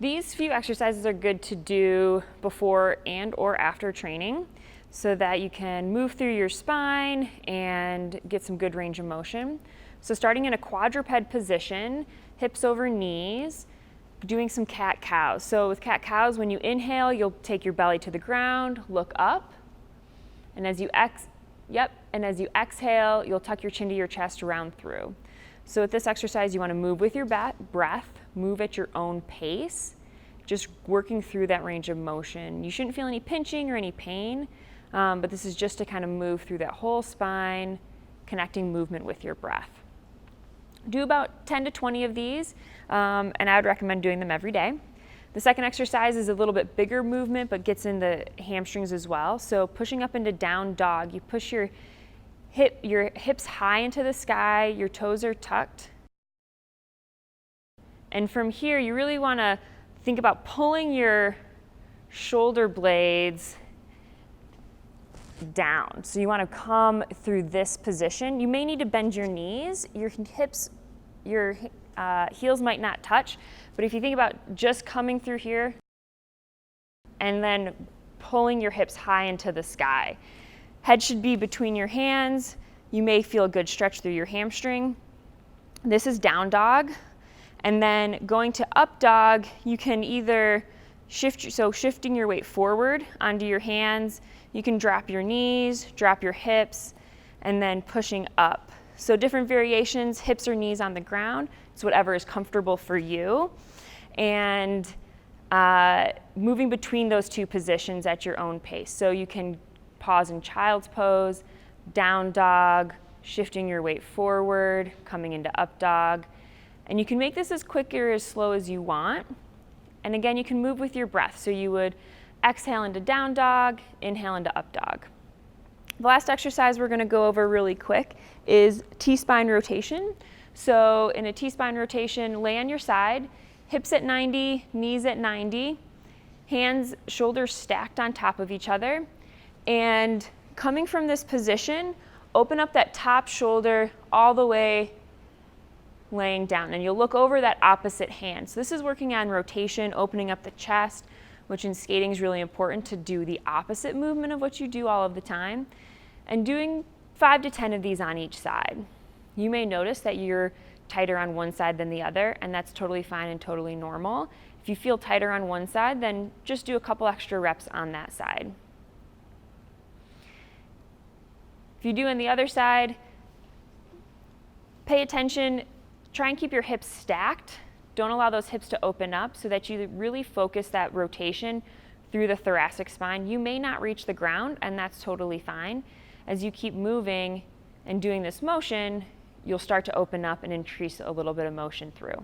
These few exercises are good to do before and or after training so that you can move through your spine and get some good range of motion. So starting in a quadruped position, hips over knees, doing some cat-cows. So with cat-cows, when you inhale, you'll take your belly to the ground, look up, and as you exhale, you'll tuck your chin to your chest, round through. So with this exercise, you want to move with your breath, move at your own pace, just working through that range of motion. You shouldn't feel any pinching or any pain, but this is just to kind of move through that whole spine, connecting movement with your breath. Do about 10 to 20 of these, and I would recommend doing them every day. The second exercise is a little bit bigger movement, but gets in the hamstrings as well. So pushing up into down dog, you push your hips high into the sky, your toes are tucked. And from here, you really want to think about pulling your shoulder blades down. So you want to come through this position. You may need to bend your knees. Your hips, your heels might not touch, but if you think about just coming through here and then pulling your hips high into the sky. Head should be between your hands. You may feel a good stretch through your hamstring. This is down dog. And then going to up dog, you can either shifting your weight forward onto your hands. You can drop your knees, drop your hips, and then pushing up. So different variations, hips or knees on the ground. It's whatever is comfortable for you. And moving between those two positions at your own pace. So you can pause in child's pose, down dog, shifting your weight forward, coming into up dog. And you can make this as quick or as slow as you want. And again, you can move with your breath. So you would exhale into down dog, inhale into up dog. The last exercise we're going to go over really quick is T-spine rotation. So in a T-spine rotation, lay on your side, hips at 90, knees at 90, hands, shoulders stacked on top of each other. And coming from this position, open up that top shoulder all the way laying down, and you'll look over that opposite hand. So this is working on rotation, opening up the chest, which in skating is really important to do the opposite movement of what you do all of the time, and doing 5 to 10 of these on each side. You may notice that you're tighter on one side than the other, and that's totally fine and totally normal. If you feel tighter on one side, then just do a couple extra reps on that side. If you do on the other side, pay attention. Try and keep your hips stacked. Don't allow those hips to open up so that you really focus that rotation through the thoracic spine. You may not reach the ground, and that's totally fine. As you keep moving and doing this motion, you'll start to open up and increase a little bit of motion through.